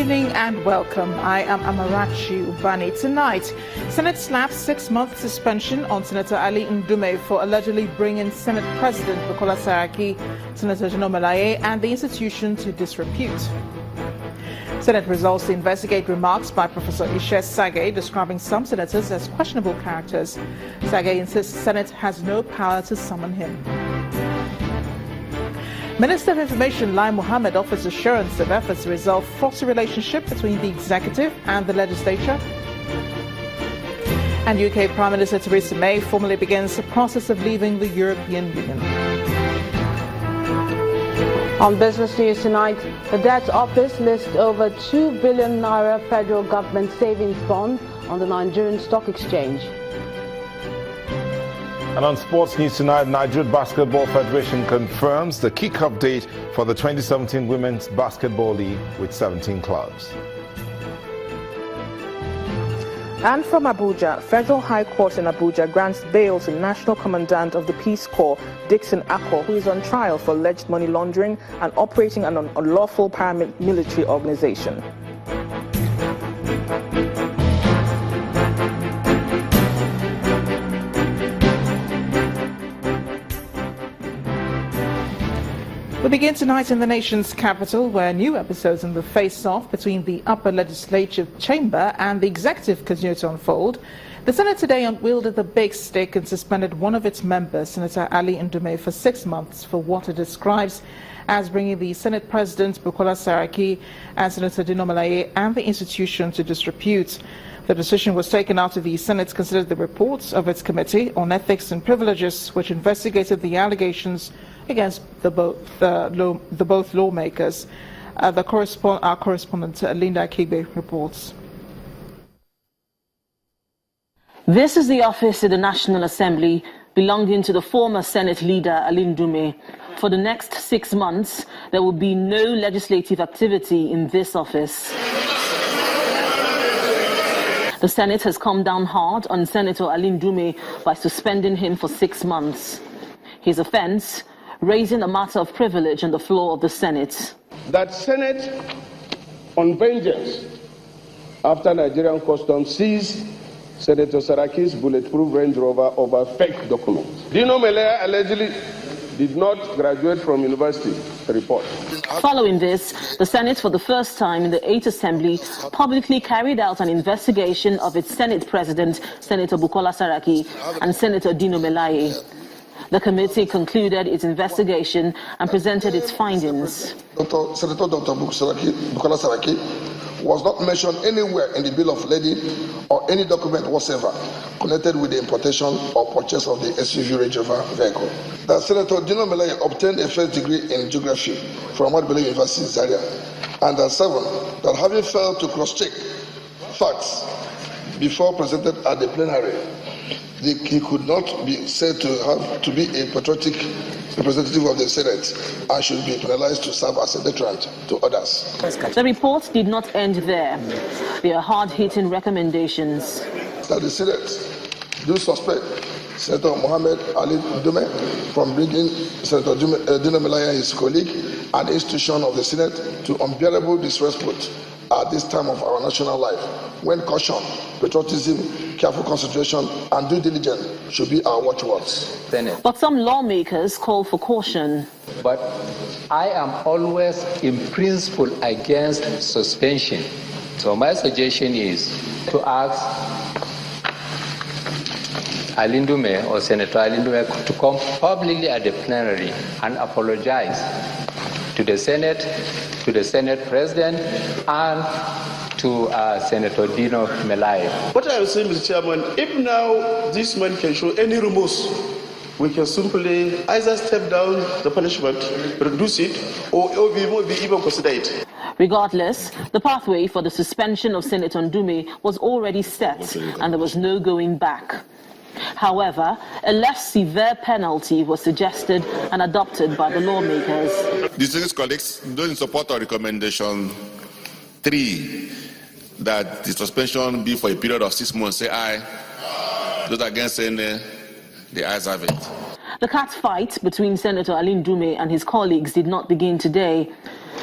evening and welcome. I am Amarachi Ubani. Tonight, Senate slaps 6-month suspension on Senator Ali Ndume for allegedly bringing Senate President Bukola Saraki, Senator Ndume, and the institution to disrepute. Senate results to investigate remarks by Professor Sagay describing some senators as questionable characters. Sagay insists the Senate has no power to summon him. Minister of Information Lai Mohammed offers assurance of efforts to resolve faulty relationship between the executive and the legislature. And UK Prime Minister Theresa May formally begins the process of leaving the European Union. On Business News tonight, the Debt Office lists over 2 billion naira federal government savings bond on the Nigerian Stock Exchange. And on sports news tonight, Nigerian Basketball Federation confirms the kick-off date for the 2017 Women's Basketball League with 17 clubs. And from Abuja, Federal High Court in Abuja grants bail to National Commandant of the Peace Corps, Dixon Akko, who is on trial for alleged money laundering and operating an unlawful paramilitary organization. We begin tonight in the nation's capital, where new episodes in the face-off between the upper legislative chamber and the executive continue to unfold. The Senate today unwielded the big stick and suspended one of its members, Senator Ali Ndume, for 6 months for what it describes as bringing the Senate President Bukola Saraki and Senator Ndume and the institution to disrepute. The decision was taken after the Senate considered the reports of its Committee on Ethics and Privileges, which investigated the allegations against the both lawmakers. Our correspondent Linda Kibe reports. This is the office in the National Assembly belonging to the former Senate leader Ali Ndume. For the next 6 months, there will be no legislative activity in this office. The Senate has come down hard on Senator Ali Ndume by suspending him for 6 months. His offense, raising a matter of privilege on the floor of the Senate. That Senate on vengeance after Nigerian customs seized Senator Saraki's bulletproof Range Rover over fake documents. Ndume allegedly did not graduate from university, report. Following this, the Senate, for the first time in the 8th Assembly, publicly carried out an investigation of its Senate President, Senator Bukola Saraki, and Senator Ndume. The committee concluded its investigation and presented its findings. Senator Dr. Bukola Saraki was not mentioned anywhere in the bill of lading or any document whatsoever connected with the importation or purchase of the SUV Range Rover vehicle. That Senator Ndume obtained a first degree in geography from Ahmadu University, Zaria. And that 7, that having failed to cross-check facts before presented at the plenary, he could not be said to have to be a patriotic representative of the Senate and should be penalized to serve as a deterrent to others. The report did not end there. There are hard-hitting recommendations. That the Senate do suspect Senator Mohammed Ali Ndume from bringing Senator Ndume and his colleague and institution of the Senate to unbearable disrespect at this time of our national life, when caution, patriotism, careful consideration, and due diligence should be our watchwords. But some lawmakers call for caution. But I am always, in principle, against suspension. So my suggestion is to ask Ali Ndume or Senator Ali Ndume to come publicly at the plenary and apologize to the Senate, to the Senate President, and to Senator Ndume. What I was saying, Mr. Chairman, if now this man can show any remorse, we can simply either step down the punishment, reduce it, or we won't be even consider it. Regardless, the pathway for the suspension of Senator Ndume was already set, and there was no going back. However, a less severe penalty was suggested and adopted by the lawmakers. Distinguished colleagues, those in support of recommendation 3, that the suspension be for a period of 6 months, say aye. Those against saying the ayes have it. The cat fight between Senator Ali Ndume and his colleagues did not begin today.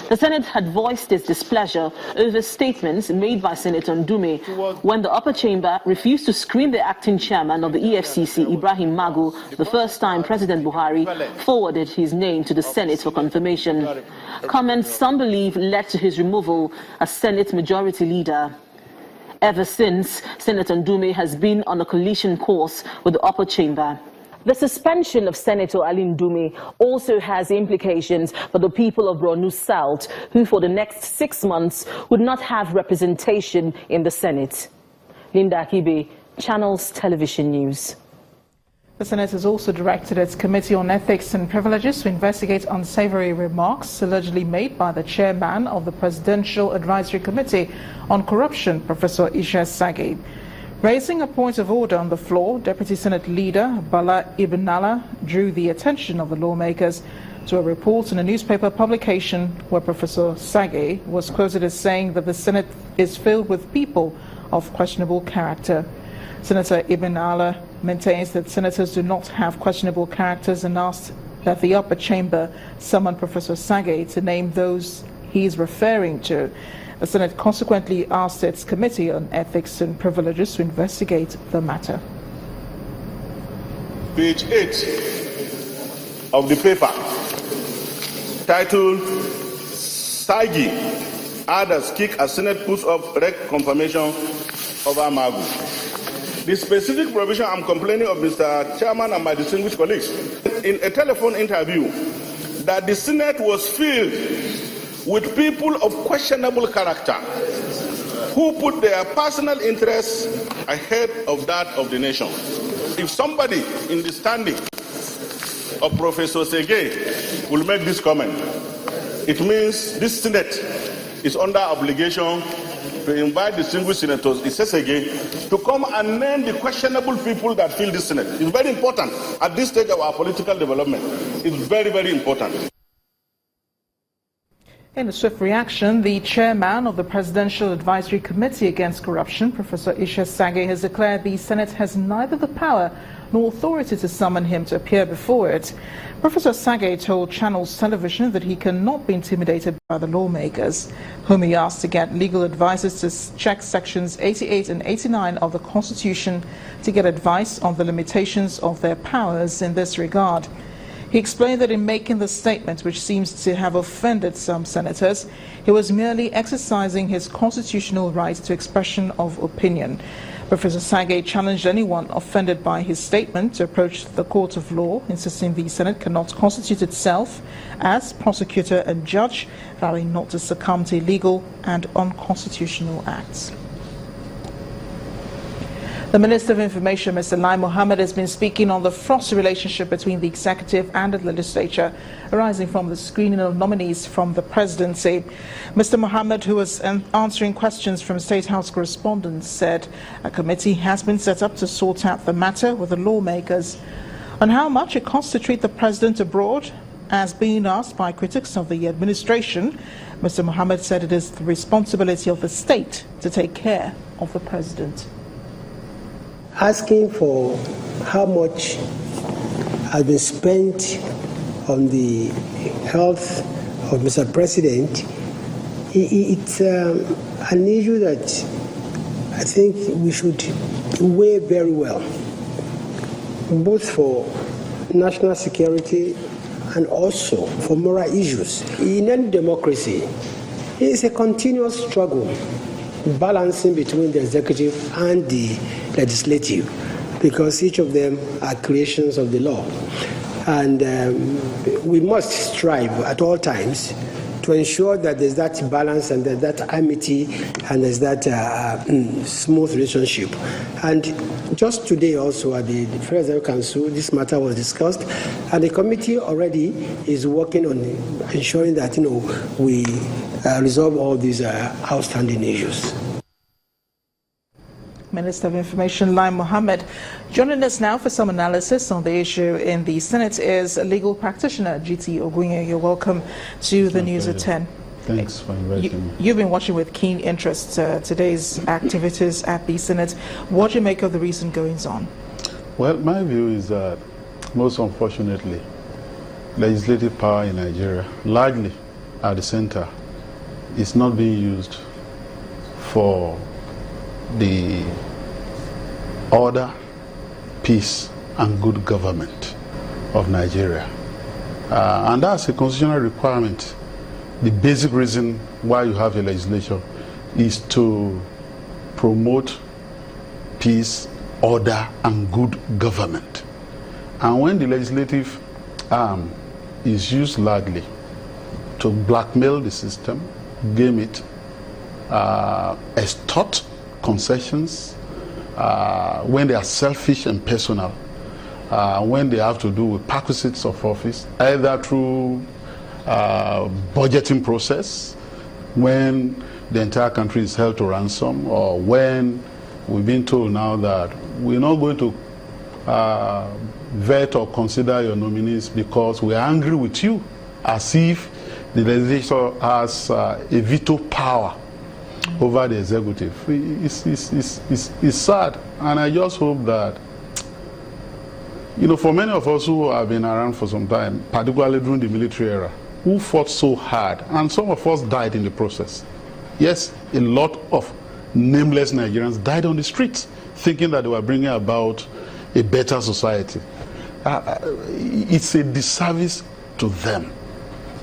The Senate had voiced its displeasure over statements made by Senator Ndume when the upper chamber refused to screen the acting chairman of the EFCC, Ibrahim Magu, the first time President Buhari forwarded his name to the Senate for confirmation. Comments some believe led to his removal as Senate Majority Leader. Ever since, Senator Ndume has been on a collision course with the upper chamber. The suspension of Senator Ali Ndume also has implications for the people of Borno South, who for the next 6 months would not have representation in the Senate. Linda Akibe, Channels Television News. The Senate has also directed its Committee on Ethics and Privileges to investigate unsavory remarks allegedly made by the chairman of the Presidential Advisory Committee on Corruption, Professor Sagay. Raising a point of order on the floor, Deputy Senate Leader Bala Ibn Allah drew the attention of the lawmakers to a report in a newspaper publication where Professor Sagay was quoted as saying that the Senate is filled with people of questionable character. Senator Ibn Allah maintains that senators do not have questionable characters and asked that the upper chamber summon Professor Sagay to name those he is referring to. The Senate consequently asked its Committee on Ethics and Privileges to investigate the matter. Page 8 of the paper, titled Sagay, others kick as Senate puts up rec confirmation over Magu. The specific provision I'm complaining of, Mr. Chairman and my distinguished colleagues, in a telephone interview, that the Senate was filled with people of questionable character who put their personal interests ahead of that of the nation. If somebody in the standing of Professor Sagay will make this comment, it means this Senate is under obligation to invite distinguished senators, Sagay, to come and name the questionable people that fill this Senate. It's very important at this stage of our political development. It's very, very important. In a swift reaction, the chairman of the Presidential Advisory Committee Against Corruption, Professor Sagay, has declared the Senate has neither the power nor authority to summon him to appear before it. Professor Sagay told Channels Television that he cannot be intimidated by the lawmakers, whom he asked to get legal advisors to check sections 88 and 89 of the Constitution to get advice on the limitations of their powers in this regard. He explained that in making the statement, which seems to have offended some senators, he was merely exercising his constitutional right to expression of opinion. Professor Sagay challenged anyone offended by his statement to approach the court of law, insisting the Senate cannot constitute itself as prosecutor and judge, vowing not to succumb to illegal and unconstitutional acts. The Minister of Information, Mr. Lai Mohammed, has been speaking on the frosty relationship between the executive and the legislature arising from the screening of nominees from the presidency. Mr. Mohammed, who was answering questions from State House correspondents, said a committee has been set up to sort out the matter with the lawmakers. On how much it costs to treat the president abroad, as being asked by critics of the administration, Mr. Mohammed said it is the responsibility of the state to take care of the president. Asking for how much has been spent on the health of Mr. President, it's an issue that I think we should weigh very well, both for national security and also for moral issues. In any democracy, it is a continuous struggle balancing between the executive and the legislative, because each of them are creations of the law. And we must strive at all times to ensure that there's that balance and that amity and there's that smooth relationship. And just today also at the Federal Executive Council, this matter was discussed, and the committee already is working on ensuring that we resolve all these outstanding issues. Minister of Information Lai Mohammed. Joining us now for some analysis on the issue in the Senate is a legal practitioner, GT Ogunye. You're welcome to the News at 10. Thanks for inviting me. You've been watching with keen interest today's activities at the Senate. What do you make of the recent goings-on? Well, my view is that, most unfortunately, legislative power in Nigeria, largely at the center is not being used for the order, peace, and good government of Nigeria. And that's a constitutional requirement. The basic reason why you have a legislature is to promote peace, order, and good government. And when the legislative arm is used largely to blackmail the system, game it, extort concessions, when they are selfish and personal, when they have to do with perquisites of office, either through budgeting process, when the entire country is held to ransom, or when we've been told now that we're not going to vet or consider your nominees because we're angry with you, as if the legislature has a veto power over the executive. It's sad, and I just hope that, you know, for many of us who have been around for some time, particularly during the military era, who fought so hard, and some of us died in the process. Yes, a lot of nameless Nigerians died on the streets thinking that they were bringing about a better society. It's a disservice to them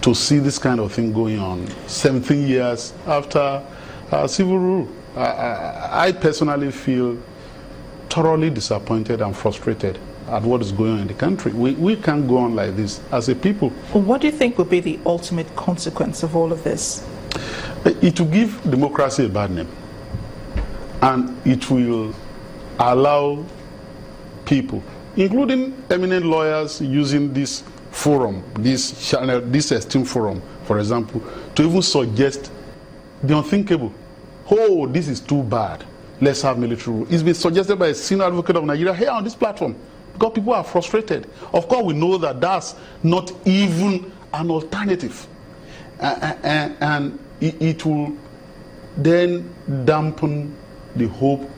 to see this kind of thing going on 17 years after civil rule. I personally feel thoroughly disappointed and frustrated at what is going on in the country. We can't go on like this as a people. What do you think would be the ultimate consequence of all of this? It will give democracy a bad name, and it will allow people, including eminent lawyers, using this forum, this channel, this esteemed forum, for example, to even suggest the unthinkable. Oh, this is too bad, let's have military rule. It's been suggested by a senior advocate of Nigeria here on this platform, because people are frustrated. Of course, we know that that's not even an alternative. And it will then dampen the hope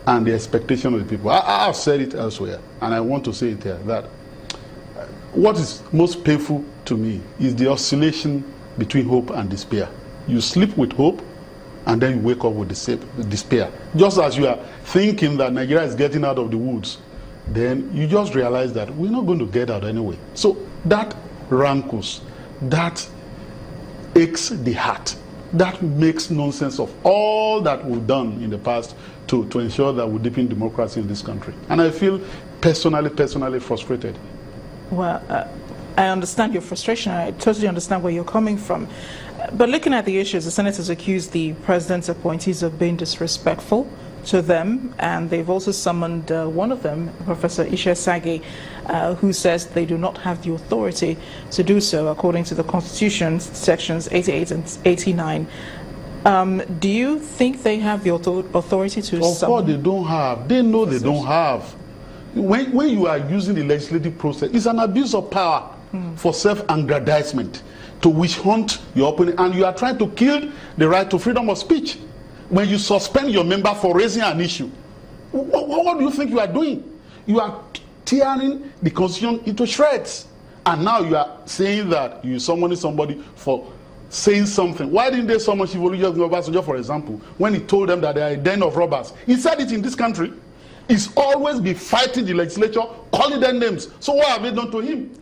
and the expectation of the people. I've said it elsewhere, and I want to say it here, that what is most painful to me is the oscillation between hope and despair. You sleep with hope, and then you wake up with despair. Just as you are thinking that Nigeria is getting out of the woods, then you just realize that we're not going to get out anyway. So that rankles, that aches the heart, that makes nonsense of all that we've done in the past to ensure that we deepen democracy in this country. And I feel personally frustrated. Well, I understand your frustration. I totally understand where you're coming from. But looking at the issues, the Senate has accused the president's appointees of being disrespectful to them, and they've also summoned one of them, Professor Sagay, who says they do not have the authority to do so according to the Constitution, sections 88 and 89. Do you think they have the authority to summon? Of course they don't have. They know they don't have. When you are using the legislative process, it's an abuse of power for self-aggrandizement, to witch hunt your opponent, and you are trying to kill the right to freedom of speech. When you suspend your member for raising an issue, what do you think you are doing? You are tearing the Constitution into shreds. And now you are saying that you summoning somebody for saying something. Why didn't they summon Shivolujo Obasanjo, for example, when he told them that they are a den of robbers? He said it in this country. He's always been fighting the legislature, calling them names. So what have they done to him?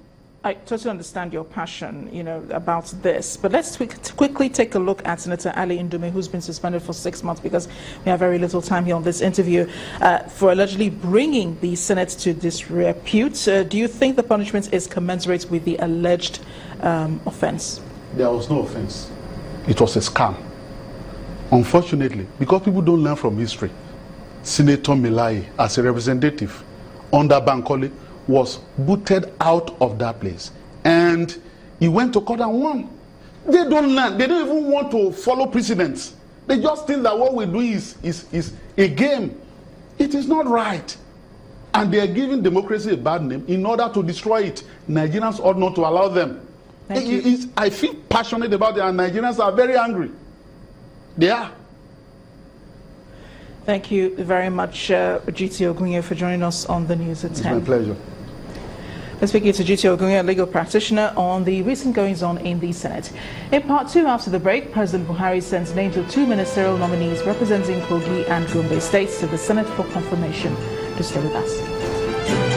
I totally understand your passion, about this. But let's quickly take a look at Senator Ali Ndume, who's been suspended for 6 months, because we have very little time here on this interview, for allegedly bringing the Senate to disrepute. Do you think the punishment is commensurate with the alleged offense? There was no offense. It was a scam. Unfortunately, because people don't learn from history, Senator Melai, as a representative under Bankole, was booted out of that place, and he went to court and won. They don't learn. They don't even want to follow precedents. They just think that what we do is a game. It is not right, and they are giving democracy a bad name in order to destroy it. Nigerians ought not to allow them. I feel passionate about it, and Nigerians are very angry. They are. Thank you very much, GT Ogunye, for joining us on the News at 10. It's my pleasure. We're speaking to Juti Ogunye, a legal practitioner, on the recent goings-on in the Senate. In part two, after the break, President Buhari sends names of 2 ministerial nominees representing Kogi and Gombe states to the Senate for confirmation. To stay with us.